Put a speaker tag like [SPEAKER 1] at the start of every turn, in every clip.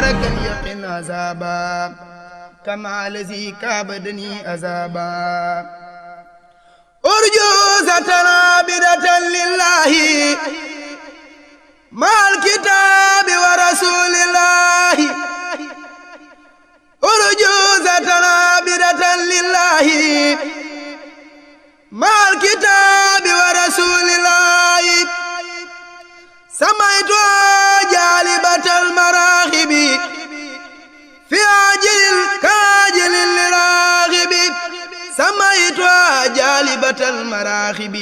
[SPEAKER 1] ملكا يقن عذابا كما الذي كابدني عذابا أرجوزة عابدة لله مع الكتاب ورسول الله أرجوزة عابدة لله مع الكتاب ورسول الله سمعت جالبة المراغب في عاجل كاجل لراغب سمعت جالبة المراغب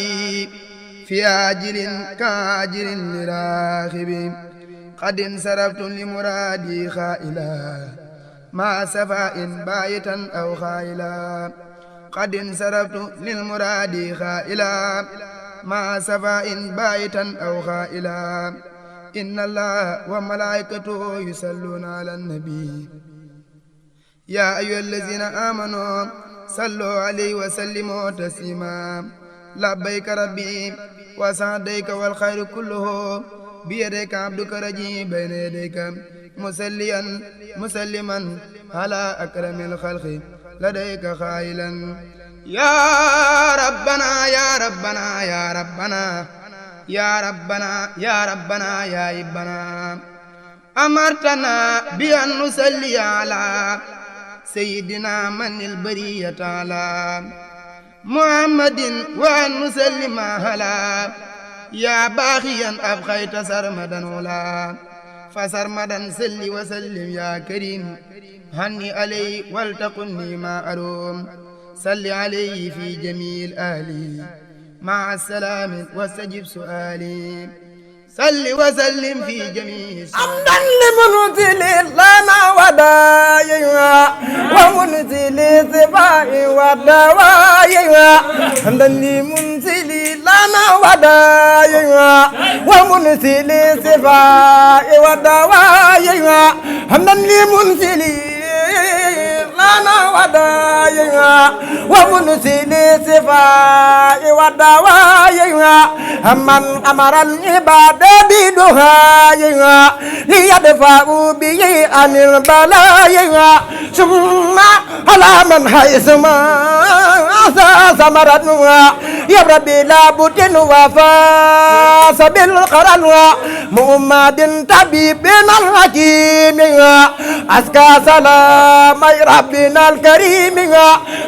[SPEAKER 1] في عاجل كاجل لراغب قد انصرفت لمرادي خائلا مع سفاء بايتا أو خائلا قد انصرفت للمراد خائلا مع سفاء بايتا أو خائلا إن الله وملائكته يصلون على النبي يا أيها الذين آمنوا صلوا عليه وسلموا تسليما لبيك ربي وسعديك والخير كله بيديك عبدك رجي بين يديك مسليا مسلما على أكرم الخلق لديك خائلا يا ربنا يا ربنا يا ربنا يا ربنا يا ربنا يا ربنا أمرتنا بأن نصلي على سيدنا من البرية على محمد وأن نسلم على يا باغيا أبقيت سرمدا ولا فسرمدا سل وسلم يا كريم هني علي ولتقني ما أروم صل عليه في جميل أهلي مع السلام واستجب سؤالي صل وسلم في جميع
[SPEAKER 2] حمدا لمنزل لنا ودايا ومنزل الصفاء والدوايا حمدا لمنزل لنا ودايا ومنزل الصفاء والدوايا حمدا لمنزل لنا ودايا ومنزل الصفاء والدوايا من أمر العباد بدعائها ليدفعوا به عن البلايا ثم على من حيث ما ثمرتها يا ربي لا بد وفاس بالقران محمد طبيبنا الحكيم أزكى سلام ربنا الكريم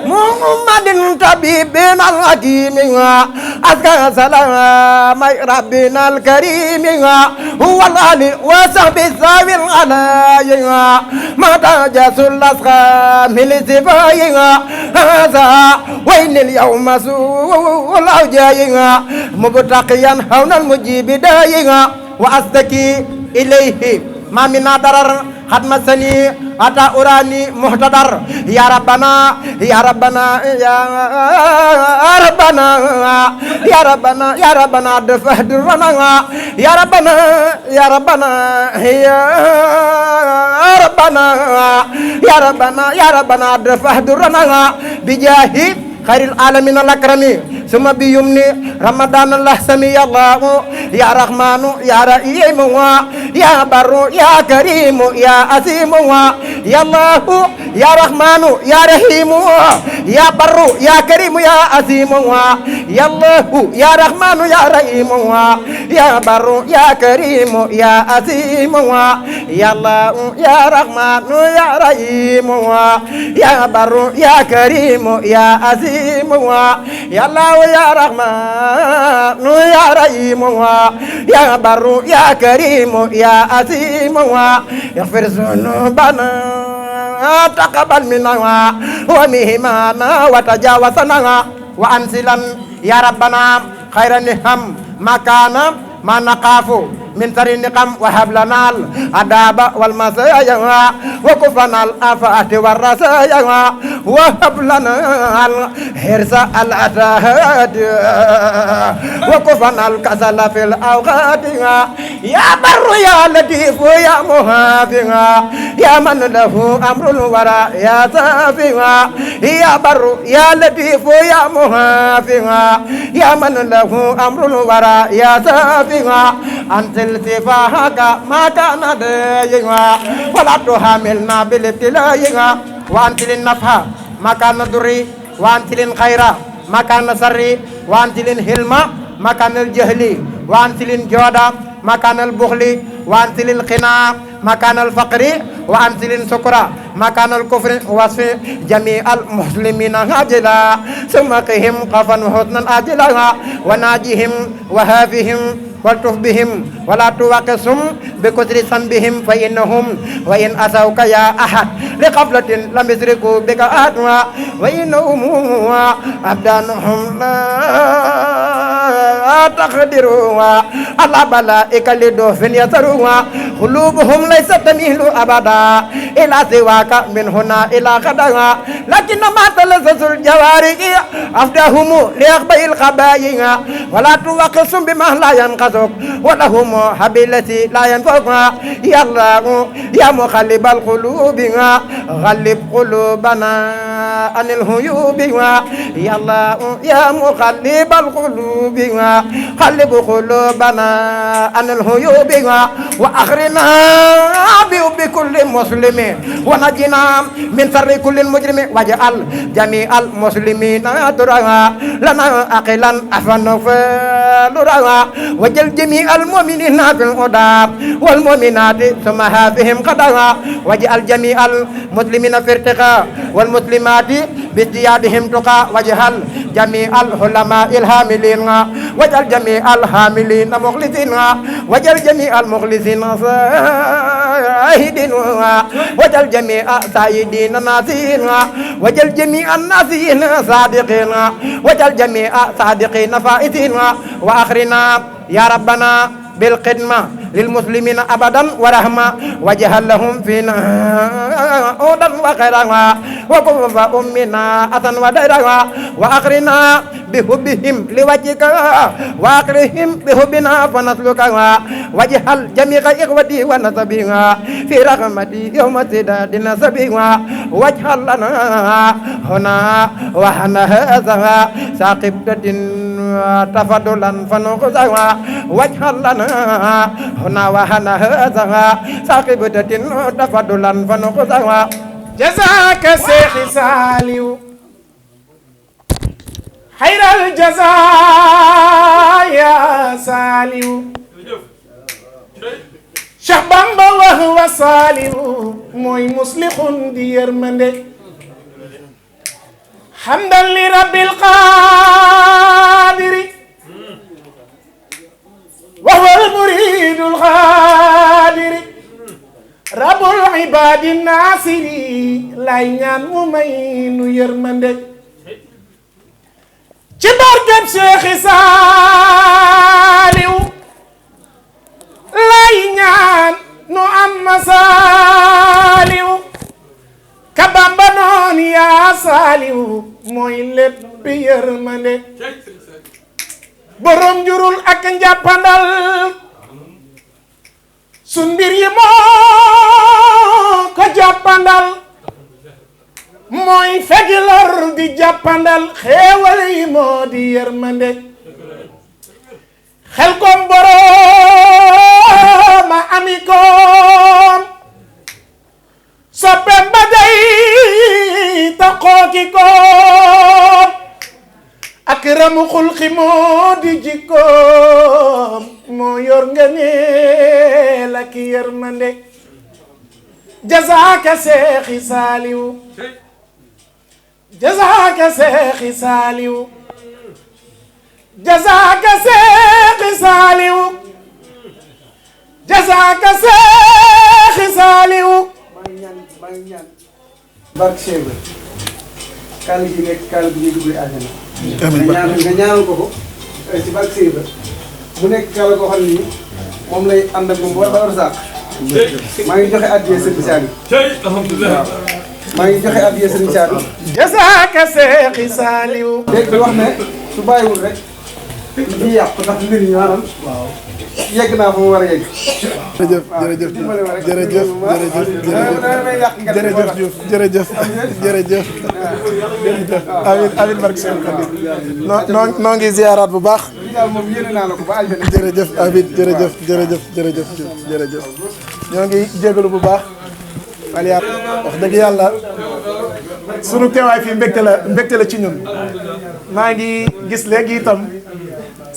[SPEAKER 2] محمد طبيبنا الحكيم أزكى سلام ربنا الكريم هو العلي وصحب الثاوي العلايا ما تجاس الأسقام لسفايا هذا وين اليوم سوء الأوجايا مبتقيا هون المجيب دايا وأستكي إليه ما من ضرر حد مسني أتا أراني محتضر يا ربنا يا ربنا يا ربنا يا ربنا يا ربنا دفع درنا يا ربنا يا ربنا يا ربنا يا ربنا يا ربنا دفع درنا بجاه خير العالمين الأكرمين ثم بيمني رمضان الله سمي الله يا رحمن يا رحيم يا بر يا كريم يا عظيم يا الله يا رحمن يا رحيم يا بر يا كريم يا عظيم يا الله يا رحمن يا رحيم يا بر يا كريم يا عظيم يا الله يا رحمن يا رحيم يا بر يا كريم يا عظيم يا الله يا رحمن يا رحيم يا بر يا كريم يا عظيم يغفر ذنوبنا تقبل منا ومهمنا وتجاوزنا وأنزلا يا ربنا خير النعم ما كان ما نخاف من شر النقم وهب لنا العذاب والمسايا وكفنا الآفات والرسايا وهب لنا الحرص الأتاد وكفنا الكسل في الأوقات يا بر يا لطيف يا محافظ يا من له أمر الورى يا سافع يا بر يا لطيف يا محافظ يا من له أمر الورى يا سافع أنزل سفاهك ما كان دينا ولا تحملنا بالابتلاء وأنزل النفح ما كان ضري وأنزل الخير ما كان سري وأنزل الحلم ما كان الجهل وأنزل الجود ما كان البخل وأنزل القناع ما كان الفقر وأنزل الشكر ما كان الكفر وصف جميع المسلمين عاجلا ثم قهم قفا وحسنا عاجلا وناجهم وهافهم والطف بهم ولا توقسهم بكثر ذنبهم فإنهم وإن أسوك يا أحد لقبلة لم يشركوا بك أحد وإنهم أبدانهم لا تقدروا على بلائك لدوف يسروا قلوبهم ليست تميل أبدا إلى سواك من هنا إلى غدا لكن ما تلذذ الجوارح أفداهم لأخبئ الخبائث ولا توقسهم بما لا ينقذك ولهم حبيلتي لا ينفق يا الله يا مقلب القلوب غلب قلوبنا عن الهيوب يا الله يا مقلب القلوب قلب قلوبنا عن الهيوب وأخرنا بكل مسلم ونجنا من شر كل مجرم واجعل جميع المسلمين درعا لنا أقلا أفنفلرا وجل جميع المؤمنين في الهدى والمؤمنات ثم هافهم قدرا واجعل جميع المسلمين في ارتقاء والمسلمات بازديادهم تقى واجعل جميع العلماء الحاملين واجعل جميع الحاملين مخلصين واجعل جميع المخلصين زاهدين واجعل جميع سائدين ناسين واجعل جميع الناسين صادقين واجعل جميع صادقين فائزين وآخرنا يا ربنا بالخدمة للمسلمين أبدا ورحمة واجعل لهم فينا عودا وخيرا وكف أمنا أثا وديرا وآخرنا بحبهم لوجهك وآخرهم بحبنا فنسلك واجعل جميع إخوتي ونسبي في رحمتي يوم سداد نسبي واجعل لنا هنا وهنا هذا ساقبة تفضلا فنخذها واجعل لنا هنا وهنا هذا ساقبة تفضلا فنخذها
[SPEAKER 3] جزاك شيخ ساليو خير الجزاء يا ساليو Cheikh Bamba وهو ساليو موي مصلح دي يرمندي حمدا لرب القادر وهو المريد القادر رب العباد الناصر لا ñaan mu may nu yërmande ci barkeb Cheikh Saliou lay ñaan nu am Saliou ka Bamba noon yaa Saliou mooy lépp yërmande borom njurul ak njàppandal sun mbir yi moo ko jàppandal mooy fekk lor di jàppandal xéewal yi moo di yërmande xel kom borooma ami koom soppem ba day taxoo ki koom ak ramu xulqi moo di jikkoom moo yor ngëneel ak yërmande jazaaka Seexi Saaliw jazaaka Seexi Saaliw jazaaka Seexi Saaliw jazaaka Seexi Saaliw
[SPEAKER 4] maa ngi ñaan barke Cheikh Ibra kàll gi nekk kàll bi ñuy dugg àjjana nga ñaanal ko ci barke Cheikh Ibra mu nekk kàll koo xam ne nii moom lay ànd ak moom ba war sax maa ngi joxe addiya Sëriñ Saaliw alhamdulilah maa ngi joxe addiya Sëriñ Saaliw
[SPEAKER 3] jazaaka Seexi Saaliw
[SPEAKER 4] léegi di wax ne su bàyyiwul rek ñuy yàq ndax mbir yi maanaam yegg naa fa mu war a yegg.
[SPEAKER 2] jërëjëf jërëjëf jërëjëf jërëjëf Diouf jërëjëf jërëjëf amiin amiin barke seen Xaadim noo ngi ziaraat bu baax
[SPEAKER 4] moom yéene naa la ko ba àjjana.
[SPEAKER 2] jërëjëf amiin jërëjëf jërëjëf jërëjëf jërëjëf ñoo ngi jégalu bu baax aliyaat wax dëgg yàlla sunu teewaay fii mbégte la ci ñun maa ngi gis léegi itam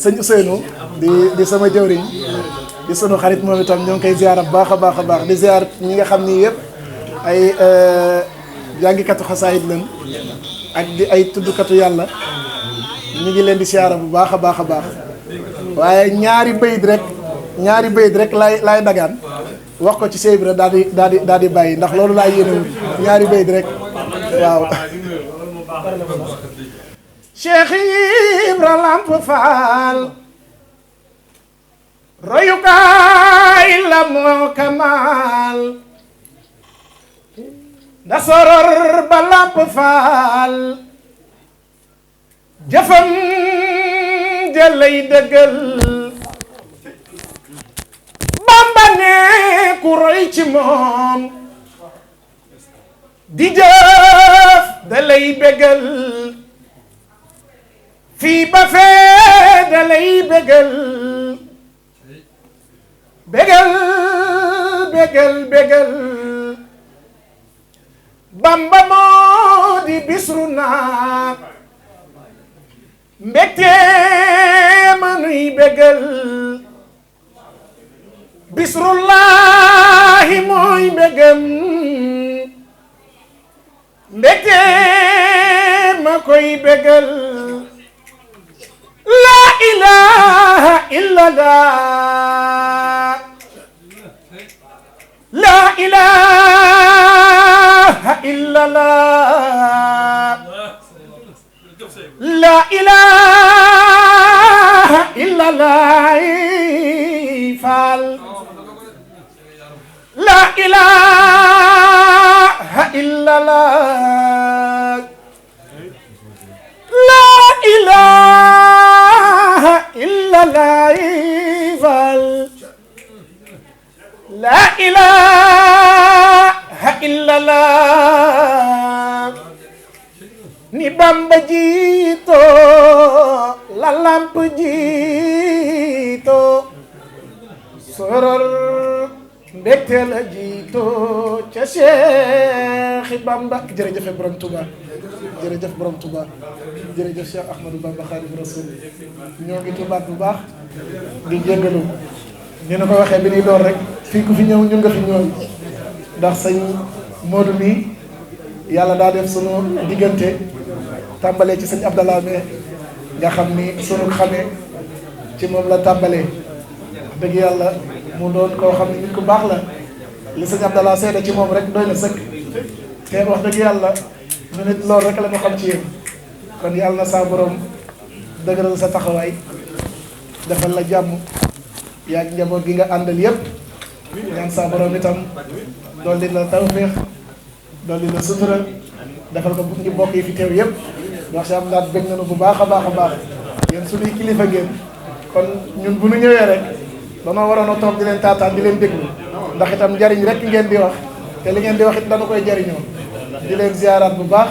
[SPEAKER 2] sëñ Ousseynou di sama jëwriñ di sunu xarit moom itam ñoo ngi koy ziar bu baax a baax a baax di ziar ñi nga xam ni yëpp ay jàngikatu xasaayid lañ ak di ay tuddkatu yàlla ñu ngi leen di ziar bu baax a baax a baax waaye ñaari bayit rek laay dagaan wax ko ci Cheikh Ibra daal di bàyyi ndax loolu laa yéenewul ñaari bayit rek waaw.
[SPEAKER 3] Cheikh Ibra Lamp Fall royukaay la moo kamal da soror ba Lamp Fall jëfam jëlay dëggal Bamba ne ku roy ci moom di jëf da lay bégal fii ba fee da lay bégal bégal Bamba moo di bisru naa mbégte manuy bégal bisrullahi mooy mbégam mbégte ma koy bégal la ilaha illallah la ilaha illallah la ilaha illallah Fall la ilaha illallah la ilaha illallah Fall la ilaha illallah ni Bamba jiito la lamp jiito soror mbégte la jiito ca Cheikh Bamba jërëjëf borom Touba jërëjëf borom Touba jërëjëf Cheikh Ahmadou Bamba Khadim Rasoul ñoo ngi tubaat bu baax di jéggalu ni na ko waxee bi ñuy door rek fii ku fi ñëw ñu nga fi ñëw ndax sëñ Modou mi yàlla daa def sunu diggante tàmbalee ci sëñ Abdallah mais nga xam ni sunu xamee ci moom la tàmbalee dëgg yàlla mu doon koo xam ne nit ku baax la li sëñ Abdallah seede ci moom rek doy na sëkk te wax dëgg yàlla ñu nit loolu rek la ñu xam ci yéen kon yàlla na saa borom dëgëral sa taxawaay defal la jàmm yaa ngi njaboot gi nga àndal yépp ñaan saa borom itam dolli la tawféex dolli la sutura defal ko ñu bokk yi fi teew yépp wax si am daal bëgg nañu bu baax a baax a baax yéen suñuy kilifa ngeen kon ñun bu ñu ñëwee rek danoo waroon a toog di leen taataan di leen déglu ndax itam njariñ rek ngeen di wax te li ngeen di wax it dana koy jariñoo di leen ziaraat bu baax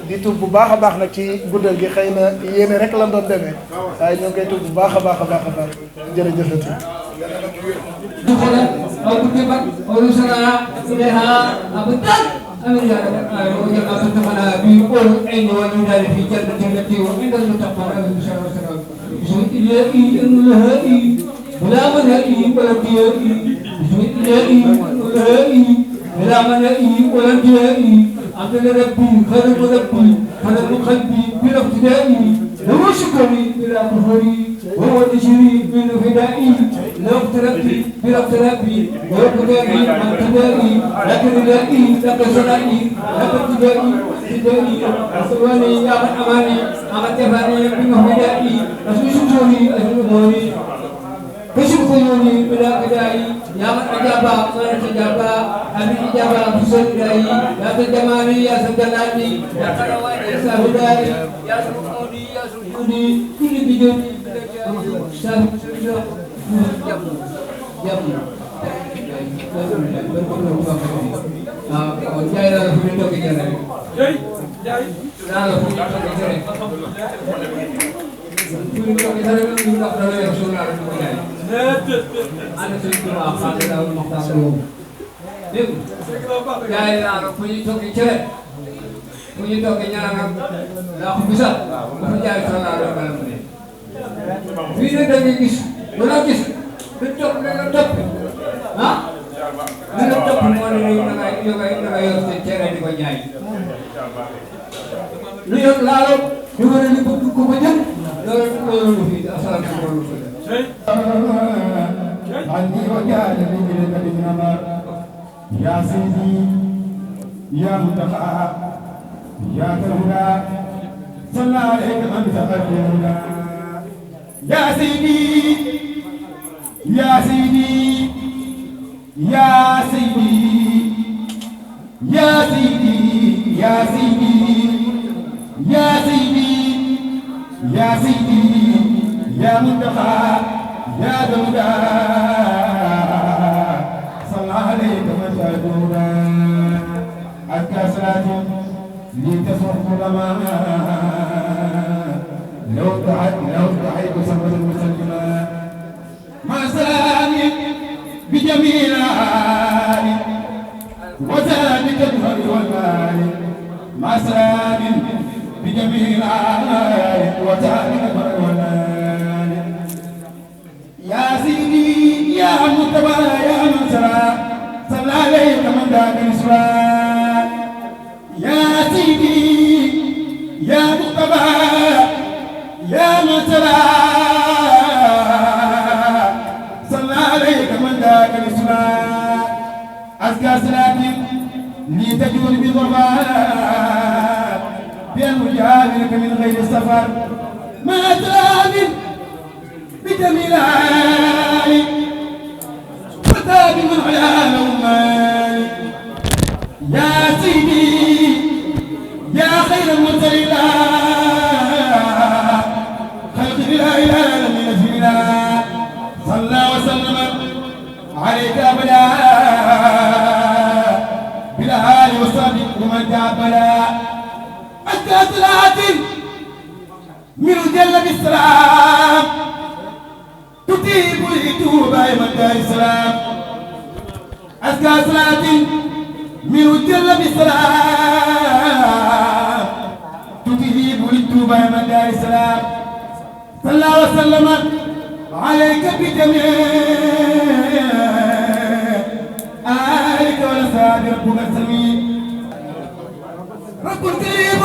[SPEAKER 3] di tuub bu baax a baax nag ci guddal gi xëy na yéene rek lan doon demee waaye ñoo ngi koy tuub bu baax a baax a baax a baax jërëjëfati
[SPEAKER 5] أمين يا رب العالمين وجعل فتحنا بقول عين ونودار في جنة التي وعند المتقون أمين بشر وسلام بسم الله الهائي ولا منهائي ولا انتهائي بسم الله الهائي ولا منهائي ولا انتهائي أنت ربي خلق ربي خلق قلبي بلا ابتدائي لو شكري بلا كفري وهو نشري بلا فدائي لو اقتربي بلا اقترابي ويقتدائي عن ابتدائي لكن إلهي لك سنائي لك ابتدائي ابتدائي أسواني يا من أماني أمن جفاني بمهدائي أسوي شكري أسوي أموري كشف خيوني بلا قدائي يا من أجابا من تجابا أمن إجابا بسر إلهي يا سجماني يا سجلاني يا كرواني يا سهدائي يا سرقوني يا سرقوني كل بجوني bu ñu toogee ñaar nag daa ko bisal bu fa jaay soxla la mel mu ne fii nag da ngay gis lu la gis du topp ne la topp ah li la topp moo ne ni da ngay yor seen cere di ko jaay lu yor laalo ñu war a li bëgg ko ko jël loolu lu fi asalaamaaleykum lu fi
[SPEAKER 2] عني وجعل من النار يا سيدي يا منتقى يا كرنا صلى عليك من تقدمنا يا سيدي يا سيدي يا سيدي يا سيدي يا سيدي يا سيدي يا سيدي يا منتقى يا دودا صلى عليك من تقدمنا الكسرات لتصرف لما لو دعيت سمد المسلمة مع سلام بجميل آل وذلك الهر والمال مع سلام بجميل آل وذلك الهر والمال يا سيدي يا متبع يا من سرى صلى عليك من ذاك الإسلام يا سيدي يا مقتبى يا مسرى صلى عليك من ذاك الإسلام أزكى صلاة لتجول بضربات بأن أجابلك من غير السفر ما تاب بجميل آلي وتاب من عيال أمالي يا سيدي يا خير المرسلين خلق لا إله من أجلنا صلى وسلم عليك أبدا بالآل وصحبه ومن تعبدا أنت صلاة من جل بالسلام تطيب الإتوبة من دار السلام أزكى صلاة من جل بالسلام تطيب الإتوبة من دار السلام صلى وسلم عليك بجميع آلك ولسان ربك السميع رب كريم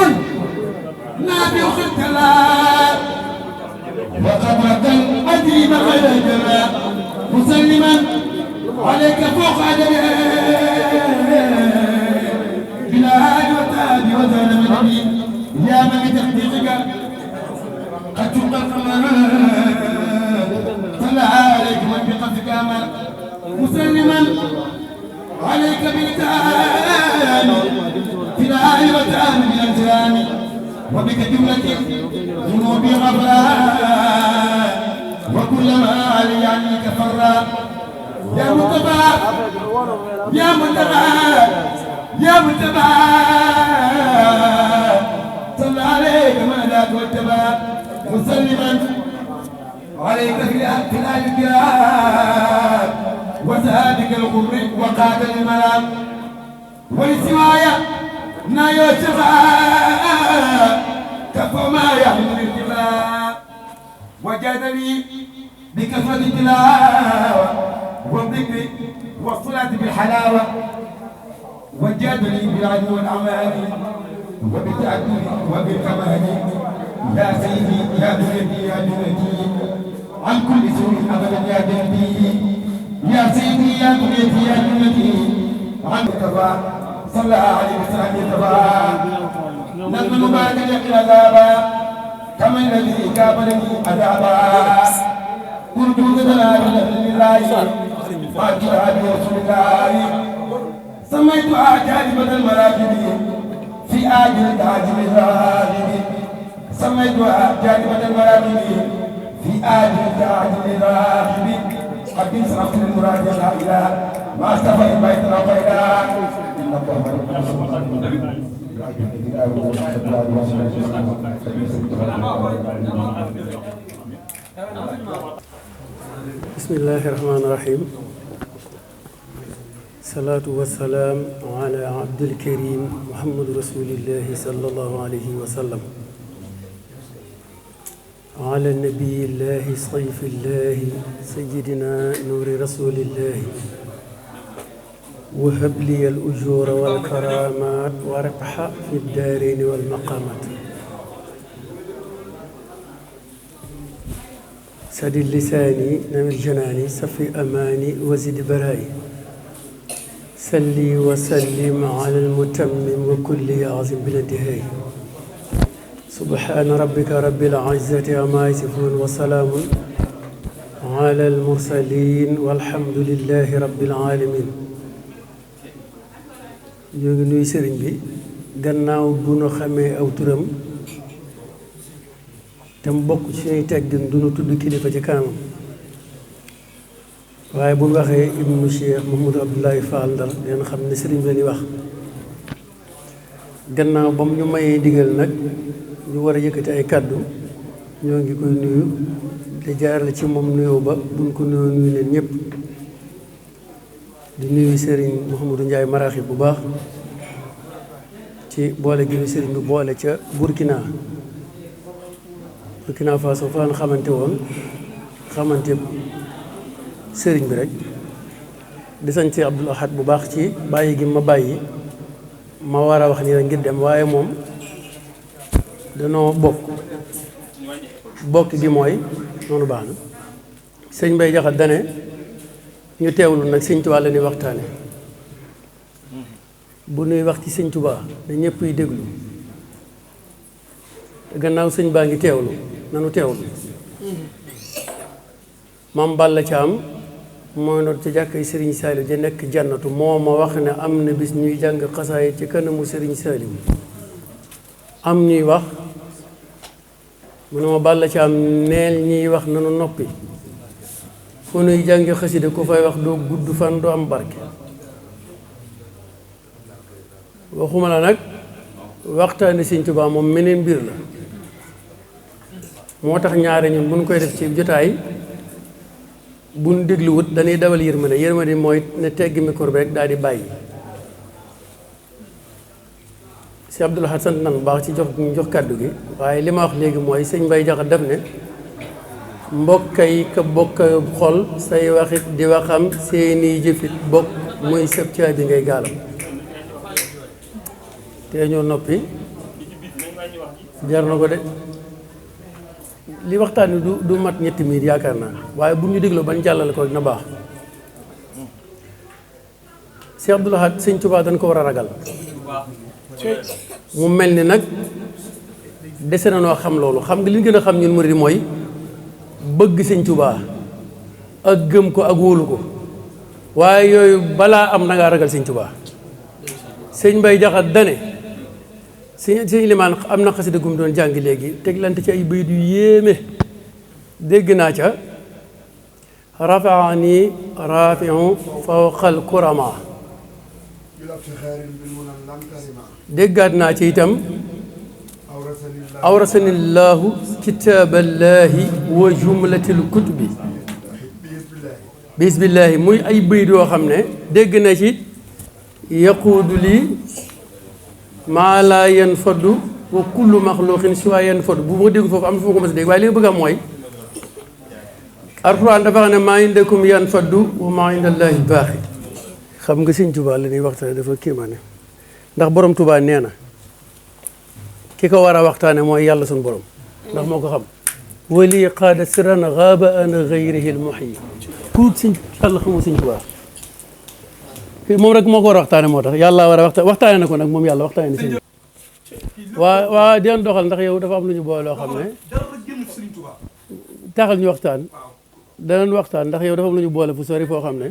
[SPEAKER 2] نافع خلق الله وقبرة أدري ما خير الجماع مسلما عليك فوق عدمه بلا هادي وتابي وزال مني يا من بتحقيقك قد شق القمر صلى عليك من بقصدك أمر مسلما عليك بالتعالي بلا هادي وتابي من الجلال وبك جملة ذنوبي غفران وكلما علي عنك فرا يا مصطفى يا منتقى يا مصطفى صلى عليك ما لا تتبع مسلما عليك في الآل الكرام وسهادك الغر وقاد المنام ولسوايا نايو شفاء كفى ما يحمل الاتفاق وجادني بكثرة التلاوة والذكر والصلاة بالحلاوة وجادني بالعدل والأعمال وبالتعدل وبالكمال يا سيدي يا بنيتي يا بنيتي عن كل سوء أبدا يا جنبي يا سيدي يا بنيتي يا بنيتي عن كفى صلى عليه وسلم يتبع نظم المبارك يقي عذابا كما الذي كابرني عذابا كنت غدنا لله فاتوا برسول الله سميتها جاذبة المراكب في آجل العاجل الراغب سميتها جاذبة المراكب في آجل آجل راحب قد انصرفت المراد لا إله ما استفى البيت ربيدا إن
[SPEAKER 6] بسم الله الرحمن الرحيم الصلاة والسلام على عبد الكريم محمد رسول الله صلى الله عليه وسلم على النبي الله صيف الله سيدنا نور رسول الله وهب لي الأجور والكرامات وربح في الدارين والمقامات سد اللساني نمر جناني صفي أماني وزد برائي سلي وسلم على المتمم وكل عظيم بالانتهاء سبحان ربك رب العزة عما يصفون وسلام على المرسلين والحمد لله رب العالمين ñoo ngi nuyu sëriñ bi gannaaw bu nu xamee aw turam te mu bokk ci suñuy teggin du nu tudd kilifa ci kanamam waaye bu waxee ibnu Cheikh Mouhamadou Abdoulaye Fall Ndar leen xam ne sëriñ bi la ñuy wax gannaaw ba mu ñu mayee digal nag ñu war a yëkkati ay kàddu ñoo ngi koy nuyu te jaarale ci moom nuyoo ba buñ ko nuyoo nuyu leen ñëpp di nuyu sëriñ Mouhamadou Ndiaye Maraxib bu baax ci boole gi ñu sëriñ bi boole ca Burkina Faso fa xamante woon xamante sëriñ bi rek di sant ci Abdoul Ahad bu baax ci bàyyi gi ma bàyyi ma war a wax nii rek ngir dem waaye moom danoo bokk gi mooy noonu baax na sëñ Mbay Jaxate dane ñu teewlu nag sëñ Tuubaa la ñuy waxtaane bu nuy wax ci sëñ Tuubaa da ñëpp yi déglu te gannaaw sëñ baa ngi teewlu nanu teewlu maam Balla Caam mooy noonu ci jàkkay Sëriñ Saaliw ja nekk jannatu moo ma wax ne am na bis ñuy jàng xasaay ci kanamu Sëriñ Saaliw am ñuy wax mu ne ma Balla Caam neel ñuy wax nanu noppi fu nuy jàngi xasida ku fay wax doo gudd fan doo am barke waxuma la nag waxtaane Sëñ Tuubaa moom meneen mbir la moo tax ñaare ñun buñ koy def ci jotaay buñ dégluwut dañuy dawal yërmande mooy ne teggi micro bi rek daal di bàyyi si Abdoul Ahad sant nan bu baax ci jox kàddu gi waaye li ma wax léegi mooy sëñ Mbay Jaxate def ne mbokka yi ka bokk xol say waxit di waxam seeni jëfit bokk muy sëb caabi ngay gaalam te ñoo noppi jar na ko de li waxtaan wi du mat ñetti minutes yaakaar naa waaye bu ñu dégloo bañ jàllale ko na baax Cheikh Abdoul Ahad Sëñ Tuubaa dañ ko war a ragal mu mel ni nag dese na noo xam loolu xam nga li ñu gën a xam ñun murid mooy bëgg Sëñ Tuubaa ak gëm ko ak wóolu ko waaye yooyu balaa am na ngaa ragal Sëñ Tuubaa sëñ Mbay Jaxate dane sëñ limaan am na xasida gum doon jàng léegi teglante ci ay bayit yu yéeme dégg naa ca rafaani rafiu fawqal kurama déggaat naa ci itam awrasanillahu kitaaballahi wa jumlatil kutubi bismillahi muy ay bayit yoo xam ne dégg na ci yaquudu lii maa laa yan faddu wa kullu maxluqin siwaa yan faddu bu ma dégg foofu am na fu ma ko mos a dégg waaye li nga bëgg am mooy Alxuraan dafa xam ne maa indakum yan faddu wa maa indallaahi baaxi xam nga Sëñ Tuubaa la ñuy waxtaane dafa kéemaane ndax borom Tuubaa nee na ki ko war a waxtaane mooy yàlla suñu borom ndax moo ko xam wali qaada sirran gaaba an gayrihi lmuhyi ku Sëñ yàlla xamul Sëñ Tuubaa moom rek moo ko war a waxtaane moo tax yàlla war a waxtaane na ko nag moom yàlla waxtaane na sëñ waa deen doxal ndax yow dafa am lu ñu boole loo xam ne taxal ñu waxtaan danañ waxtaan ndax yow dafa am lu ñu boole fu sori foo xam ne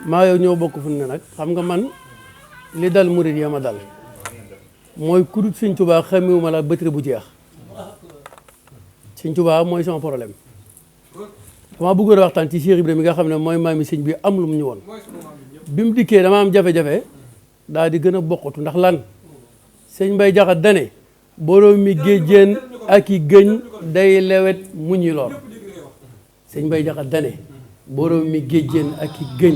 [SPEAKER 6] maa yow ñoo bokk fu ne nag xam nga man li dal murid ya ma dal mooy ku dul Sëñ Tuubaa xamewuma la bëtëri bu jeex sëñ Tuubaa mooy sama problème dama bëggoon a waxtaan ci Cheikh Ibrahima mi nga xam ne mooy maami sëñ bi am lu mu ñu woon bi mu dikkee dama am jafe-jafe daal di gën a bokkatu ndax lan sëñ Mbay Jaxate dane borom mi géejéen ak i gëñ day lewet mu ñuy lor sëñ Mbay Jaxate dane borom mi géejéen ak i gëñ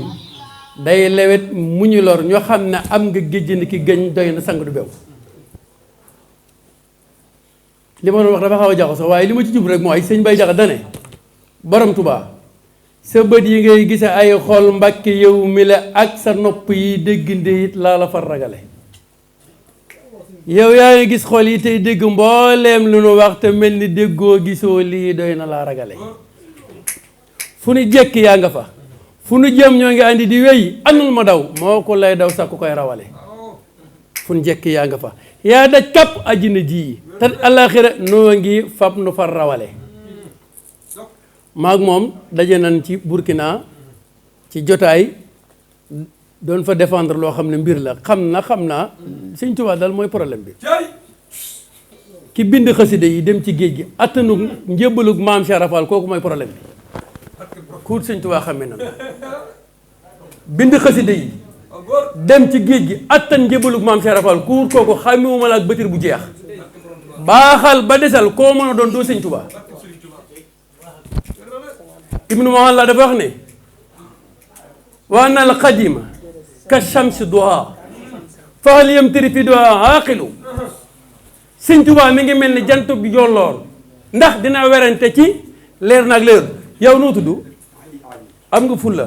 [SPEAKER 6] day lewet mu ñu lor ñoo xam ne am nga géejéen ki gëñ doy na sang du bew li ma doon wax dafa xaw a jaxasoo waaye li ma ci jub rek mooy sëñ Mbay Jaxate dane borom Tuubaa sa bët yi ngay gise ay xol Mbàkke yow mi la ak sa nopp yi dégg ndéyit laa la far ragale yow yaa ngi gis xol yi tey dégg mbooleem lu nu wax te mel ni déggoo gisoo lii doy na laa ragale fu nu jekk yaa nga fa fu nu jëm ñoo ngi andi di wéy anul ma daw moo ko lay daw sax ku koy rawale fu nu jekk yaa nga fa yaa daj kapp àjjina ji te àllaaxira noo ngi fab nu far rawale maag moom daje nañ ci Burkina ci jotaay doon fa défendre loo xam ne mbir la xam naa sëñ Tuubaa daal mooy problème bi ki bind xasida yi dem ci géej gi attanu njébbalug maam Cheikh Rafal kooku mooy problème bi kuut sëñ Tuubaa xamee na bind xasida yi dem ci géej gi attan njébbalug maam Cheikh Rafal kuut kooku xamewuma la ak bëtir bu jeex baaxal ba desal koo mën a doon doo sëñ Tuubaa ibnu Muhalla dafa wax ne wa anna al qadima ka shamsi duha fa hal yamtari fi duha aqilu sëñ Tuubaa mi ngi mel ni jant bi jolloor ndax dina werante ci leer naag leer yow noo tudd am nga fulla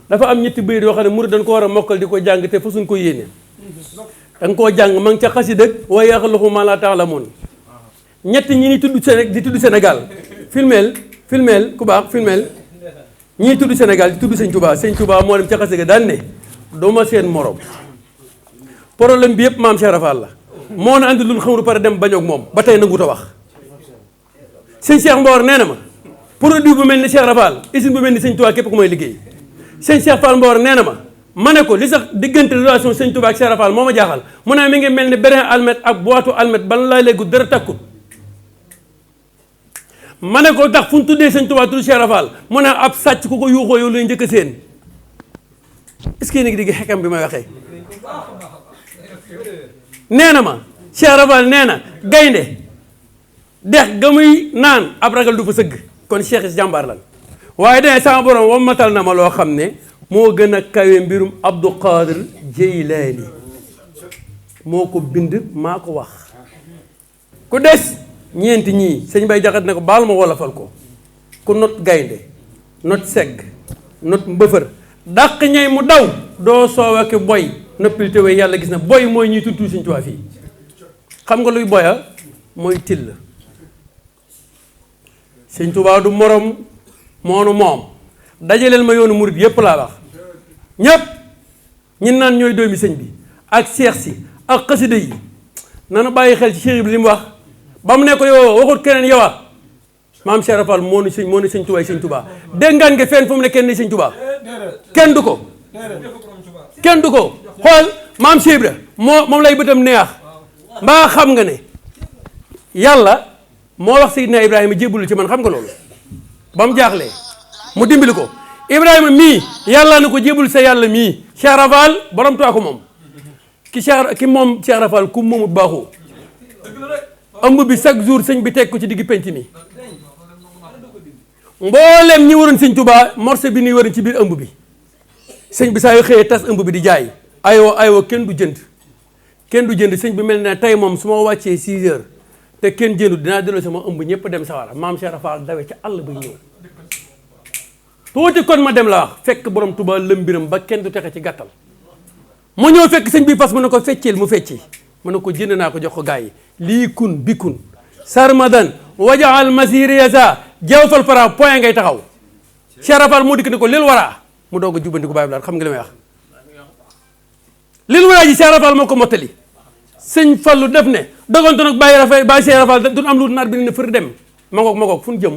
[SPEAKER 6] dafa am ñetti bayit yoo xam ne murid dañ ko war a mokkal di ko jàng te fa suñ ko yéene da nga koo jàng ma ngi ca xasida wa yaxluqu ma la ta'lamun ñett ñi ni tudd Sénégal filmeel ku baax filmeel ñii tudd Sénégal di tudd sëñ Tuubaa moo dem ca xasida daan ne dooma seen morom problème bi yëpp maam Cheikh Rafal la moo na andi lu xamul pare dem bañoog moom ba tey nanguut a wax sëñ Cheikh Mboor nee na ma produit bu mel ni Cheikh Rafal usine bu mel ni sëñ Tuubaa képp ku may liggéey sëñ Cheikh Fall Mboor nee na ma ne ko li sax diggante relation sëñ Tuubaa ak Cheikh Rafal moo ma jaaxal mu ne mi ngi mel ni berin almet ak boitu almet ban laa léegu dara takkut ma ne ko tax fu ñu tuddee sëñ Tuubaa tudd Cheikh Rafal mu ne ab sàcc ku ko yuuxoo yow lay njëkk a seen est-ce que yéen a ngi digg xekkam bi may waxee nee na ma Cheikh Rafal nee na gaynde dex ga muy naan ab ragal du fa sëgg kon Cheikh si jàmbaar lan waaye dane sama borom wammatal na ma loo xam ne moo gën a kawe mbirum Abdou Qadir Jeylaani moo ko bind maa ko wax ku des ñeenti ñii sëñ Bay Jaxate ne ko baal ma wolofal ko ku not gaynde not segg not mbëfër dàq ñay mu daw doo soowa ki boy noppil tewee yàlla gis na boy mooy ñuy tudd sëñ Tuubaa fii xam nga luy boya mooy till sëñ Tuubaa du morom moonu moom dajaleel ma yoonu murit yépp laa wax ñépp ñi naan ñooy doomi sëñ bi ak seex si ak xasida yi nanu bàyyi xel ci Cheikh Ibra li mu wax ba mu ne ko yow waxut keneen yowa maam Cheikh Rafal moo ni sëñ Tuubaa sëñ Tuubaa dégg ngaan nga fenn fu mu ne kenn ni sëñ Tuubaa kenn du ko xool maam Cheikh Ibra moom lay bëtam neex mbaa xam nga ne yàlla moo wax Seydina Ibrahima jébbalu ci man xam nga loolu ba mu jaaxlee mu dimbali ko Ibrahima mii yàlla na ko jébbalu sa yàlla mii Cheikh Rafal borom Tuubaa ko moom ki moom Cheikh Rafal ku moomut baaxoo ëmb bi chaque jour sëñ bi teg ko ci digg penc mi mboolem ñi waroon sëñ Tuubaa morceau bi ni waroon ci biir ëmb bi sëñ bi saa yu xëyee tas ëmb bi di jaay aywa kenn du jënd sëñ bi mel ne tey moom su ma wàccee 6 heures te kenn jëndu dinaa delloo sama ëmb ñëpp dem sawara maam Cheikh Rafal dawe ca àll ba ñëw tuuti kon ma dem la wax fekk borom Tuubaa lëmbiram ba kenn du texe ci gàttal mu ñëw fekk sëñ bi fas mu ne ko fecceel mu fecci mu ne ko jënd naa ko jox ko gaa yi lii kun bi kun sarmadan wajaal masiriyasa jawfal fara point ngay taxaw Cheikh Rafal moo dikk ne ko lil waraa mu doog a jubbanti ko bàyyi bi daal xam nga li may wax lil waraa ji Cheikh Rafal moo ko mottali sëñ Fallu def ne dogantu nag bàyyi Cheikh Rafal du am lu naat bi ne fër dem ma ngoog fu ñu jëm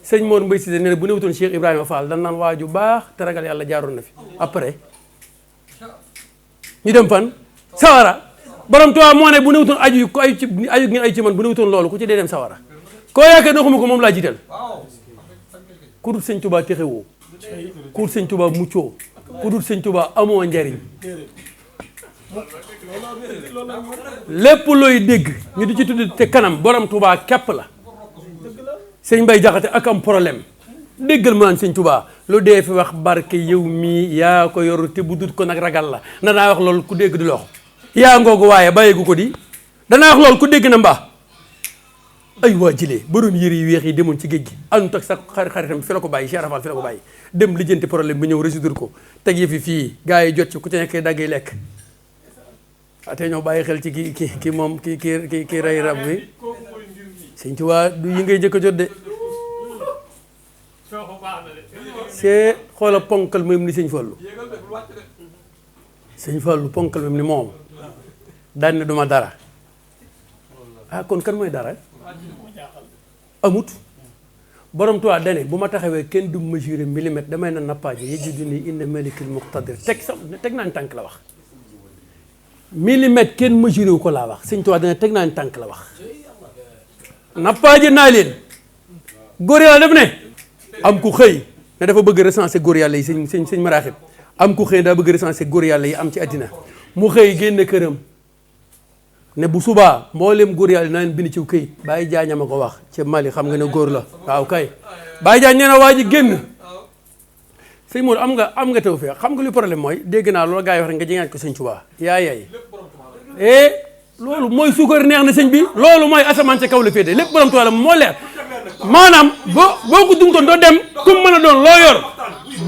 [SPEAKER 6] sëñ Mor Mbaye Cissé nee na bu newutoon Cheikh Ibrahima Fall dan naan waaju baax te ragal yàlla jaaroon na fi après ñu dem fan sawara borom Tuubaa moo ne bu newutoon aju ngeen ay ci man bu newutoon loolu ku ci dee dem sawara koo yaakaar ne xuma ko moom laa jiital ku dul sëñ Tuubaa texewoo ku dul sëñ Tuubaa muccoo ku dul sëñ Tuubaa amoo njariñ lépp looy dégg ñu di ci tudd te kanam borom Tuubaa képp la sëñ Mbay Jaxate ak am problème déggal ma naan sëñ Tuubaa lu dee fi wax barke yow mii yaa ko yor te bu dut ko nag ragal la danaa wax loolu ku dégg di lox yaa ngoogu waaye bàyyeegu ko di danaa wax loolu ku dégg na mbaa ay waa jilee borom yëre yu weex yi demoon ci géej gi àndut ak sa xaritam fi la ko bàyyi Cheikh Rafal fi la ko bàyyi dem lijjanti problème bi ñëw résoudre ko teg yëfi fii gars yi jot ci ku ci nekk daggee lekk te ñoo bàyyi xel ci ki moom ki rey rab bi sëñ Tuubaa du yi ngay njëkk a jot de c'est xoola ponkal moom ni sëñ Fallu ponkal moom ni moom daan ne duma dara ah kon kan mooy dara amut borom Tuubaa dane bu ma taxawee kenn du mesurer millimètre damay na nappaaje yëjju ni inna malikil muqtadir teg naa tànk la wax millimètre kenn mesuré wu ko laa wax sëñ Tuubaa dane teg naa tànk la wax nappaaje naa leen góor yàlla def ne am ku xëy ne dafa bëgg recenser góor yàlla yi sëñ maraaxib am ku xëy daa bëgg recenser góor yàlla yi am ci àddina mu xëy génn këram ne bu subaa mboolem góor yàlla naa leen bind ci këyit Baye Jaañ ma ko wax ci Mali xam nga ne góor la waaw kay Baye Jaañ nee na waa ji génn sëñ Mourou am nga taw fee xam nga lu problème mooy dégg naa loolu gaa yi wax rek nga jëngaat ko sëñ Tuubaa yaay loolu mooy suukar neex na sëñ bi loolu mooy asamaan ca kaw la féete lépp borom Tuubaa la moo leer maanaam boo ko duntoon doo dem ku mën a doon loo yor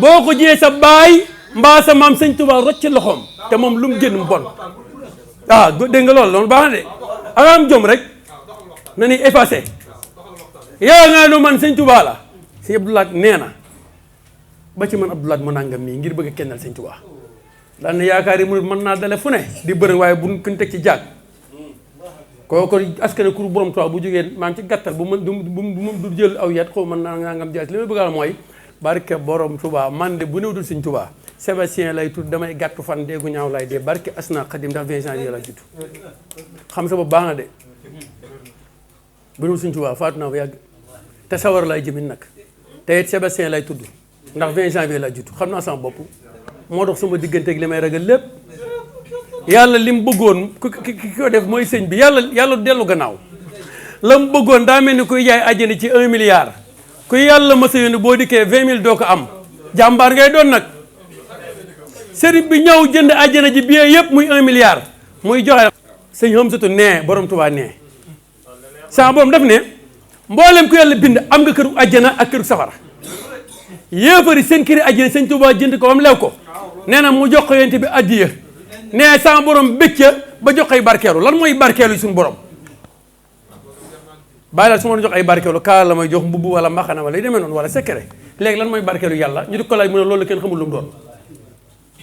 [SPEAKER 6] boo ko jiyee sa baay mbaa sa maam sëñ Tuubaa rocc loxoom te moom lu mu génn mu bon dégg nga loolu baax na de am jom rek na ni effacé yaa nga nu man sëñ Tuubaa la sëñ Abdoulaat nee na ba ci man Abdoulaat mu nangam nii ngir bëgg a kennal sëñ Tuubaa daan na yaakaar yi mu mën naa dale fu ne di bërëng waaye bu ñu teg ci jaag kooku askane kur borom Tuubaa bu jógee maam ci gàttal bu du jël aw yat xaw man naa nangam jaas li ma bëgg a mooy barke borom Tuubaa man de bu néew dul sëñ Tuubaa Sébastien lay tudd damay gàttu fan déggu ñaaw lay dee barke Asna Xadim ndax 20 janvier la judd xam sa ba baax na de bu néew sëñ Tuubaa faatu naa ba yàgg te sawar lay jëmin nag te it Sébastien lay tudd ndax 20 janvier la judd xam naa sama bopp moo dox sama digganteeg li may ragal lépp yàlla li mu bëggoon ki ko def mooy sëñ bi yàlla dellu gannaaw la mu bëggoon daa mel ni kuy jaay àjjana ci 1 milliard ku yàlla masa yónni boo dikkee 20 000 doo ko am jàmbaar ngay doon nag sëriñ bi ñëw jënd àjjana ji billet yëpp muy 1 milliard muy joxe sëñ Hamsatu nee borom Tuubaa nee sa borom def ne mboolem ku yàlla bind am nga këru àjjana ak këru safara yéefari seen këri àjjana sëñ Tuubaa jënd ko ba mu lew ko nee na mu jox ko yonent bi addiya nee sama borom bëcca ba jox ay barkeelu lan mooy barkeelu suñu borom bàyyi daal su ma jox ay barkeelu kaala la may jox mbubb wala mbaxana wala yu demee noonu wala secret léegi lan mooy barkeelu yàlla ñu di ko laaj mu ne loolu kenn xamul lu mu doon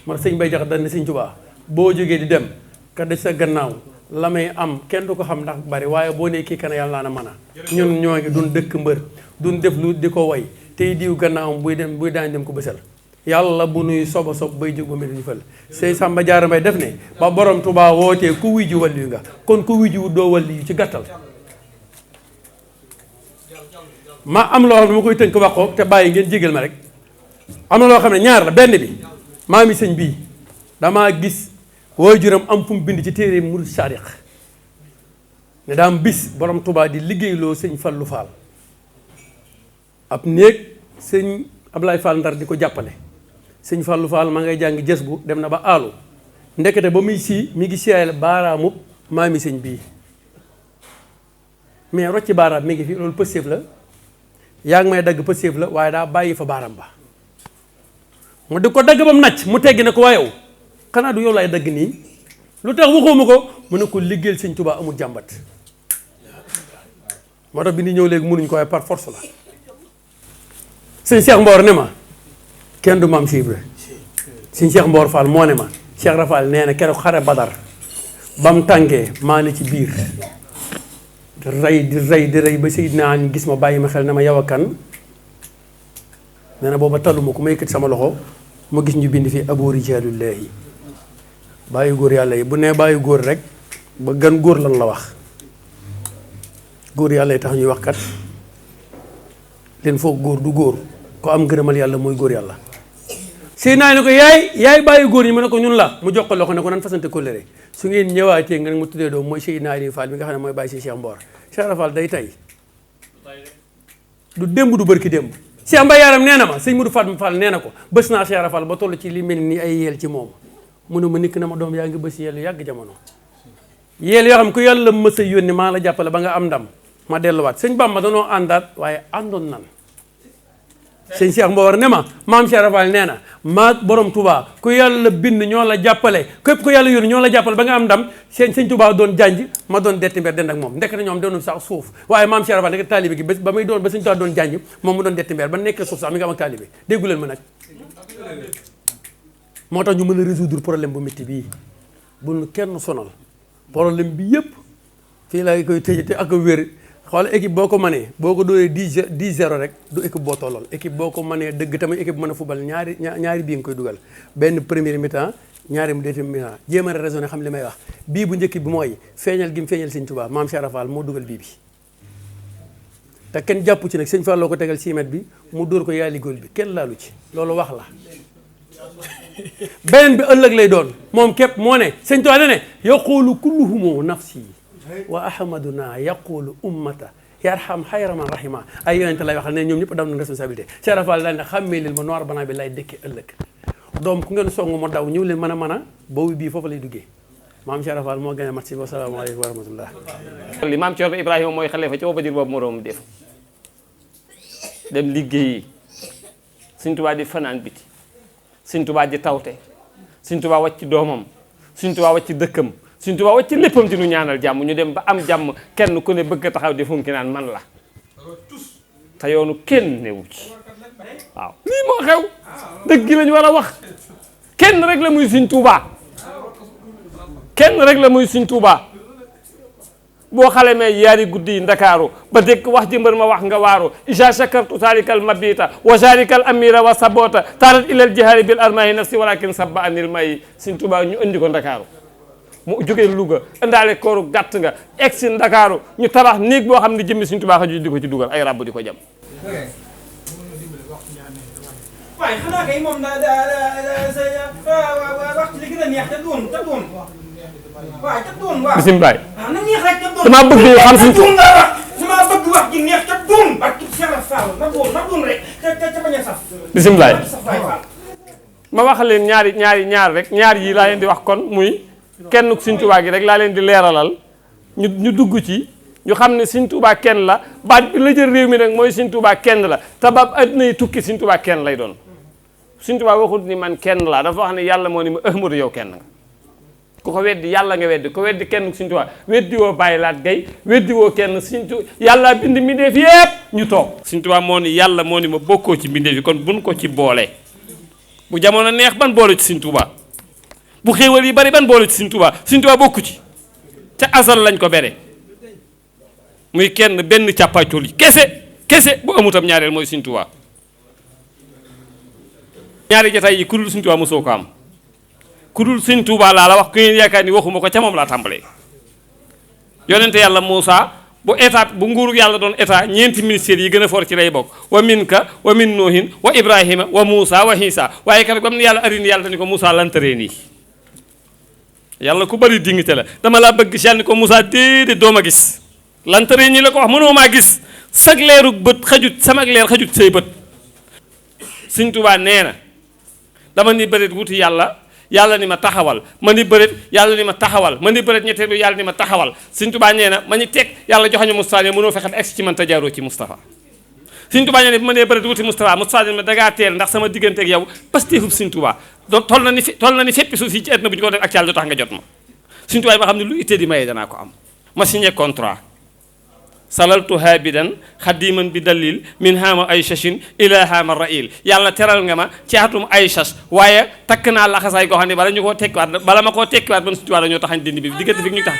[SPEAKER 6] man sëñ Bay Jaxate dañ ne sëñ Tuubaa boo jógee di dem ka des sa gannaaw la may am kenn du ko xam ndax bari waaye boo nee kii kana yàlla na mën a ñun ñoo ngi duñ dëkk mbër duñ def lu di ko way tey diw gannaawam buy daañ dem ko bësal yàlla bu nuy soba bay jóg ba mel ni fël sëy Samba Jaara Mbay def ne ba borom Tuubaa wootee ku wuy ji wàllu yu nga kon ku wuy ji wu doo wàllu yu ci gàttal ma am loo xam ne ma koy tënk wax ko te bàyyi ngeen jégal ma rek am na loo xam ne ñaar la benn bi maami sëñ bii damaa gis waajuram am fu mu bind ci téere Murid Saadiq ne daa am bis borom Tuubaa di liggéeyloo sëñ Fallu Faal ab néeg sëñ Ablaye Fall Ndar di ko jàppale sëñ Fallu Faal ma ngay jàng jës bu dem na ba aalu ndekete ba muy sii mi ngi siyaale baaraamub maami sëñ bii mais rocci baaraam mi ngi fi loolu pëstéef la yaa ngi may dagg pëstéef la waaye daa bàyyi fa baaraam ba mu di ko dagg ba mu nacc mu teggi ne ko waa yow xanaa du yow laay dagg nii lu tax waxuma ko mu ne ko liggéeyal sëñ Tuubaa amul jàmbat moo tax bi ni ñëw léegi mënuñ ko waaye par force la sëñ Cheikh Mboor ne ma kenn du maam Cheikh Ibra sëñ Cheikh Mboor Fall moo ne ma Cheikh Rafal nee na keroog xare Badar ba mu tàngee maa ne ci biir di rey ba Seydina Ali gis ma bàyyi ma xel ne ma yow a kan nee na booba taluma ku ma yëkkati sama loxo ma gis ñu bind fii abu rijaalullaahi bàyyi góor yàlla yi bu nee bàyyi góor rek ba gan góor lan la wax góor yàlla yi tax ñuy wax kat leen foog góor du góor ko am gërëmal yàlla mooy góor yàlla. Seydina ne ko yaay bàyyi góor ñi mu ne ko ñun la mu jox ko loxo ne ko nan fasante kóllëre su ngeen ñëwaatee nga ne mu tuddee doom mooy Seydina Aliou Fall bi nga xam ne mooy bàyyi si Cheikh Mbor Cheikh Rafal day tay du démb du bërki démb. Cheikh Mbaye Yaram nee na ma sëñ Modou Fatma Fall nee na ko bës naa Cheikh Rafal ba toll ci li mel ni ay yeel ci moom mu ne ma nikk na ma doom yaa ngi bës yeel yàgg jamono yeel yoo xam ku yàlla mës a yónni maa la jàppale ba nga am ndam ma delluwaat sëñ Bamba danoo àndaat waaye àndoon nan sëñ Cheikh Mbawar ne ma maam Cheikh Rafal nee na maa borom Touba ku yàlla bind ñoo la jàppale képp ku yàlla yónni ñoo la jàppale ba nga am ndam sëñ Touba doon janj ma doon detti mbeer dend ak moom ndekk na ñoom doonu sax suuf waaye maam Cheikh Rafal ndekk taalibe gi ba muy doon ba sëñ Touba doon janj moom mu doon detti mbeer ba nekk suuf sax mi nga am ak taalibe déggu leen ma nag moo tax ñu mën a résoudre problème bu métti bii bu nu kenn sonal problème bi yëpp fii laa koy tëjee ak a wér xool équipe boo ko mënee boo ko dóoree 10-0 rek du équipe boo tollool équipe boo ko mënee dëgg tamit équipe mën a fubal ñaari bii nga koy dugal benn premier mi-temps ñaari mu deuxième mi-temps jéem a raisonné xam li may wax bii bu njëkk bi mooy feeñal gi mu feeñal sëñ Tuubaa maam Cheikh Rafal moo dugal bii bi te kenn jàpp ci nag sëñ Fall loo ko tegal 6 mètres bi mu dóor ko yaali góol bi kenn laalu ci loolu wax la beneen bi ëllëg lay doon moom képp moo ne sëñ Tuubaa ne yaqulu kulluhumu nafsi wa ahmaduna yaqulu ummata yarham xayra man rahima ay yonente lay waxal ne ñoom ñëpp dam na responsabilité Cheikh Rafal daal ne xàmmee leen ma noir banaa bi lay dëkke ëllëg doom ku ngeen song mu daw ñëw leen mën a boobu bii foofu lay duggee maam Cheikh Rafal moo gën a mat si wasalaamaaleykum wa rahmatullah
[SPEAKER 7] li maam Thierno Ibrahima mooy xalifa ci Obadire boobu moroom def dem liggéeyi Sëñ Tuubaa di fanaan biti Sëñ Tuubaa di tawte Sëñ Tuubaa wàcc doomam Sëñ Tuubaa wàcc dëkkam Sëñ Tuubaa wàcc léppam ci nu ñaanal jàmm ñu dem ba am jàmm kenn ku ne bëgg a taxaw di funki naan man la te yoonu kenn newu ci waaw lii moo xew dëgg lañu war a wax kenn rek la muy Sëñ Tuubaa kenn rek la muy Sëñ Tuubaa boo xale mee yaari guddi yi ndakaaru ba dégg wax ji mbër ma wax nga waaru isa shakartu tarikal mabita wa jarikal amira wa sabota tarat ilal jihari bil armahi nafsi walakin sabba anil mayi Sëñ Tuubaa ñu indi ko ndakaaru mu jógee Louga indaale kooru gàtt nga egsi ndakaaru ñu tabax néeg boo xam ne jëmmi Sëñ Tuubaa xaju di ko ci dugal ay rabb di ko jam
[SPEAKER 8] waaye xanaa kay moom waxtu li gën a neex te doon waaw ca doon waaw
[SPEAKER 7] bisimilah
[SPEAKER 8] na neex rek ca doon
[SPEAKER 7] damaa bëgg ñu xam Sëñ Tuubaa
[SPEAKER 8] damaa bëgg wax ji neex ca doon ak Cheikh Fall na doon rek ca bañ a saf
[SPEAKER 7] bisimilah ma wax leen ñaar rek ñaar yi laa leen di wax kon muy kenn Sëñ Tuubaa gi rek laa leen di leeralal ñu dugg ci ñu xam ne Sëñ Tuubaa kenn la baat bi la jël réew mi nag mooy Sëñ Tuubaa kenn la te ba adduna yi tukki Sëñ Tuubaa kenn lay doon Sëñ Tuubaa waxut ni man kenn laa dafa wax ne yàlla moo ni ma Ahmadu yow kenn nga ku ko weddi yàlla nga weddi ko weddi kenn Sëñ Tuubaa weddi woo Baay Laat Gay weddi woo kenn Sëñ Tuubaa yàlla bind mbindeef yépp ñu toog Sëñ Tuubaa moo ni yàlla moo ni ma bokkoo ci mbindeef yi kon buñ ko ci boole bu jamono neex ban boole ci Sëñ Tuubaa bu xéewal yi bari ban boole ci Sëñ Tuubaa Sëñ Tuubaa bokku ci ca asal lañ ko bere muy kenn benn càppaacol yi kese bu amutam ñaareel mooy Sëñ Tuubaa ñaari jotaay yi ku dul Sëñ Tuubaa mosoo ko am ku dul Sëñ Tuubaa laa la wax ku ngeen yaakaar ni waxuma ko ca moom laa tàmbalee yonente yàlla Muusaa bu état bu nguuru yàlla doon état ñeenti ministères yi gën a fort ci lay bokk wa minka wa min nuuhin wa ibrahima wa Muusaa wa Iisaa waaye kat comme ni yàlla arini yàlla ni ko Muusaa lantaree nii yàlla ku bari dignité la dama laa bëgg si yàlla ni ko Muusaa déedéet doo ma gis lantaree ñi la ko wax mënoo maa gis sag leeru bët xajut sama leer xajut say bët Sëñ Tuubaa nee na dama ni bëreet wuti yàlla ni ma taxawal ma ni bëreet yàlla ni ma taxawal ma ni bëreet ñetteelu yàlla ni ma taxawal Sëñ Tuubaa nee na ma ni teg yàlla joxañu Moustapha ne mënoo fexe ba egsi ci man tajaaroo ci Moustapha Sëñ Tuubaa nee na bi ma nee bëreet wuti Moustapha ne ma dangaa teel ndax sama diggante ak yow pastéefub Sëñ Tuubaa do toll na ni feppi suuf si ci àdduna bu ñu ko def ak yàlla du tax nga jot ma Sëñ Tuubaa yi ma xam ne lu ittee di maye danaa ko am ma signé contrat salaltu habidan xadiman bi dalil min haama ay chachin ila haama rail yàlla teral nga ma ci atum ay chach waaye takk naa laxasaay goo xam ne bala ñu koo tekkiwaat bala ma koo tekkiwaat ban Sëñ Tuubaa dañoo taxañ dindi bi diggante fi ñu tax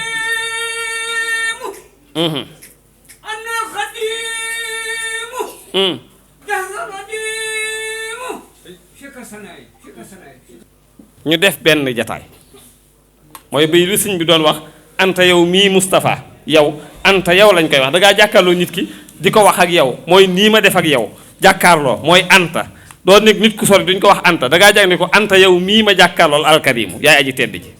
[SPEAKER 7] ñu def benn jataay mooy bay li sëñ bi doon wax anta yow mii Moustapha yow anta yow lañ koy wax da ngaa jàkkaarloo nit ki di ko wax ak yow mooy nii ma def ak yow jàkkaarloo mooy anta doo nekk nit ku sori duñ ko wax anta dangaa jàng ne ko anta yow mii ma jàkkaarlool alkarimu yaay aji tedd ji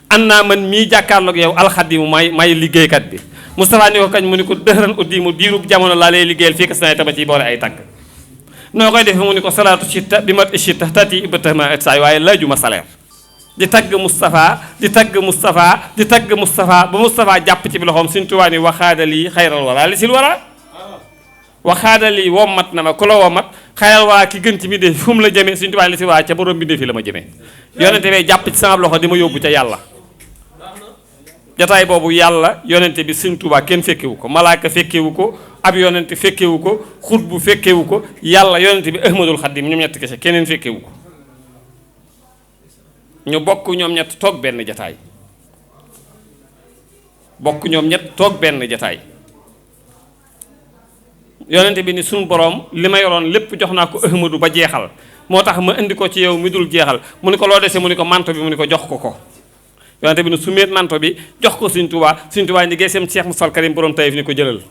[SPEAKER 7] an naa man mii jàkkaarloog yow alxadimu may liggéeykat bi Moustapha ni ko kañ mu ni ko dëxëran uddi mu diirub jamono laa lay liggéeyal fii kas naay tama ciy boole ay tàgg noo koy defee mu ni ko salaatu shitta bi mat shitta tati ibatama et saay waaye laajuma salaire di tagg Moustapha di tagg Moustapha di tagg Moustapha ba Moustapha jàpp ci bi loxoom Sëñ Tuubaa ni waxaadalii xayral wara li sil wara waxaadalii wommat na ma ku la wommat xayral wara ki gën ci mi dee fu mu la jëmee Sëñ Tuubaa li si wara ca borom bi dee fi la ma jëmee yonente bee jàpp ci sama loxo di ma yóbbu ca yàlla jataay boobu yàlla yonente bi Sëñ Tuubaa kenn fekkewu ko malaaka fekkewu ko ab yonente fekkewu ko xutbu fekkewu ko yàlla yonente bi Ahmadul Xadim ñoom ñett kese keneen fekkewu ko ñu bokk ñoom ñett toog benn jataay bokk ñoom ñett toog benn jataay yonente bi ni suñu borom li ma yoroon lépp jox naa ko Ahmadu ba jeexal moo tax ma indi ko ci yow mi dul jeexal mu ni ko loo dese mu ni ko manto bi mu ni ko jox ko yonente bi ni su meet manto bi jox ko Sëñ Tuubaa ni geesem Cheikh Moustapha Karim borom Taïf ni ko jëlal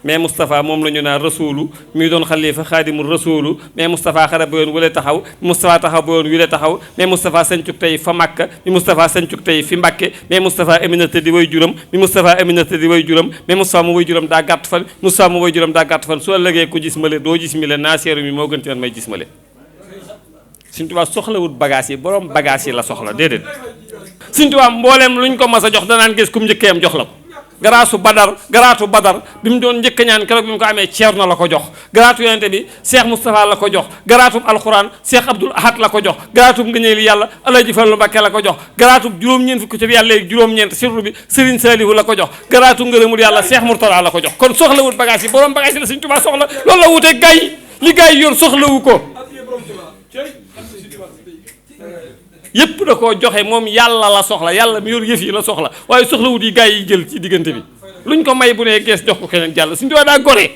[SPEAKER 7] mais Moustapha moom la ñu naan rasulu mi doon xalifa xaadimul rasulu mais Moustapha xara ba yoon wule taxaw Moustapha taxaw ba yoon wile taxaw mais Moustapha sancuk tey fa Makka mi Moustapha sancuk tey fi Mbàkke mais Moustapha Aminata di way juram mi Moustapha Aminata di way juram mais Moustapha mu way juram daa gàtt fan Moustapha mu way juram daa gàtt fan su ëllëgee ku gis male doo gis mi le naa seeru mi moo gën ci may gis male Sëñ Tuubaa soxlawut bagage yi borom bagage yi la soxla déedéet Sëñ Tuubaa mbooleem luñ ko mas a jox danaan gis kum njëkkeem jox la ko garaatu badar bi mu doon njëkk ñaan keroog bi mu ko amee Ceerno la ko jox garaatu yonente bi Cheikh Moustapha la ko jox garaatub alxuraan Cheikh Abdoul Ahad la ko jox garaatub ngëneeli yàlla Alaaji Fallu Mbàkke la ko jox garaatub juróom-ñeent fukki ci yàlla léegi juróom-ñeent sirru bi Serigne Salihu la ko jox garaatu ngërëmul yàlla Cheikh Mourtada la ko jox kon soxlawut bagage yi borom bagage yi la Sëñ Tuubaa soxla loolu la wutee gay yi li gay yi yor soxlawu ko yépp da koo joxe moom yàlla la soxla yàlla mi yor yëf yi la soxla waaye soxlawut yi gars yi jël ci diggante bi luñ ko may bu nee gees jox ko keneen jàll Sëñ Tuubaa daa gore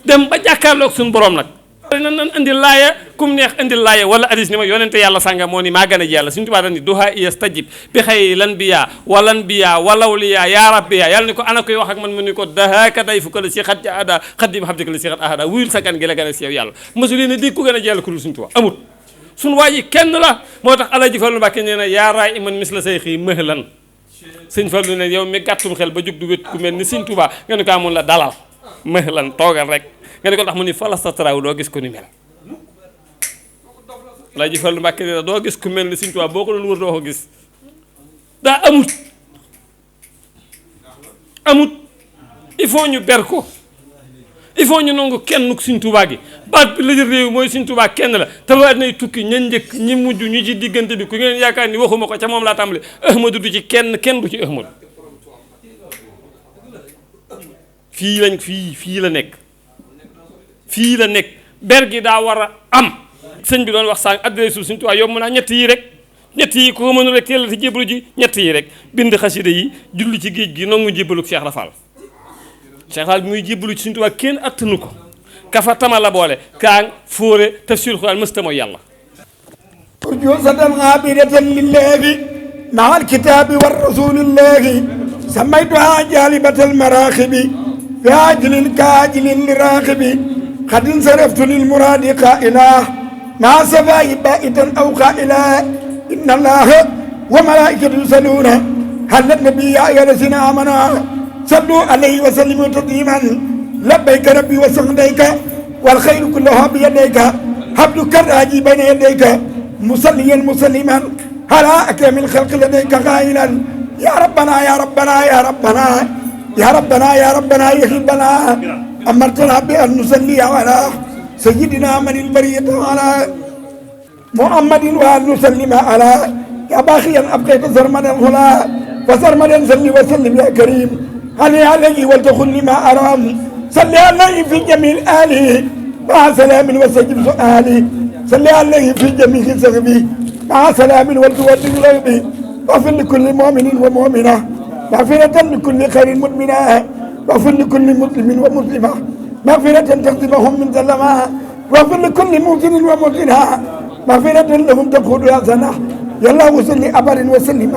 [SPEAKER 7] dem ba jàkkaarloog suñu borom nag nan indi laaya kum neex indi laaya wala hadis ni ma yonente yàlla sànga moo ni maa gën a ji yàlla Sëñ Tuubaa dani duhaa iyastajib bi xëy lan biyaa walan biyaa walawliyaa yaa rabbiyaa yàlla ni ko ana koy wax ak man mu ni ko dahaaka day fukka la si xat ja ada xaddim xabdika la si xat ahada wuyul sa gan gi la gën a si yow yàlla mosu leen dégg ku gën a ji yàlla ku dul Sëñ Tuubaa amut suñu waa ji kenn la moo tax Alaaji Fallu Mbàkke nee na yaaraay iman mis la say xii mëhlan Sëñ Fallu ne yow mi gàttum xel ba jug du wét ku mel ni Sëñ Tuubaa nga ne ko amoon la dalal mëhlan toogal rek nga ne ko tax mu ni fala sa traw doo gis ko ni mel Alaaji Fallu Mbàkke nee na doo gis ku mel ni Sëñ Tuubaa boo ko doon wër doo ko gis daa amut il faut ñu ber ko il faut ñu nangu kenn Sëñ Tuubaa gi baat bi la jël réew mooy Sëñ Tuubaa kenn la te ba nay tukki ña njëkk ñi mujj ñu ci diggante bi ku ngeen yaakaar ni waxuma ko ca moom laa tàmbale Ahmadu du ci kenn du ci Ahmadu fii la nekk ber gi daa war a am sëñ bi doon wax sànq adresse Sëñ Tuubaa yomb naa ñett yi rek ñett yi ku ko mënul rek teel a jébbalu ji ñett yi rek bind xasida yi julli ci géej gi nangu jébbalu Cheikh Rafal Cheikh Rafal bi muy jébbalu ci Sëñ Tuubaa kenn attanu ko kafa tama la boole kaang fóore tafsir Xuraan mësta mooy yàlla
[SPEAKER 2] urjuusatan aabidatan lillahi maa alkitaabi wa rasulillahi samaytuha jaalibatal maraaxibi fi ajlin kaajilin li raaxibi xadin saraftu lil muraadi qaa'ila maa safaayi baa'itan aw qaa'ila inna allaha wa malaa'ikatahu yusalluuna ala nabi yaa ayyuha llaziina aamanuu sallu alayhi wa sallimu tasliiman labbayka rabbi wa sa'dayka wal khayru kulluhu bi yadayka habduka raaji bayna yadayka musalliyan musliman ala akramil khalqi ladayka qailan ya rabbana ya rabbana ya rabbana ya rabbana ya rabbana ya rabbana amartana bi an nusalli ala sayyidina manil bariyati ala muhammadin wa an nusallima ala ya bakhiyan abqayta sarmadan hula wa sarmadan salli wa sallim ya karim عليه ولتخل لما أرام صلي عليه في جميع آله مع سلام وسجب سؤالي صلي عليه في جميع سغبي مع سلام والتودي غيبي واغفر لكل مؤمن ومؤمنة مغفرة لكل خير مدمنة واغفر لكل مسلم ومسلمة مغفرة تخدمهم من ظلمها واغفر لكل موطن وموطنة مغفرة لهم تقول يا سنة يا الله وصلي أبر وسلم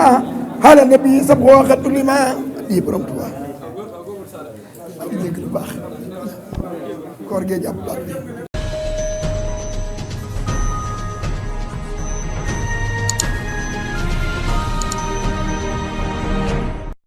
[SPEAKER 2] على النبي سبق وقت لما يبرم
[SPEAKER 3] ngi jégg lu baax koor gee jàpp baat bi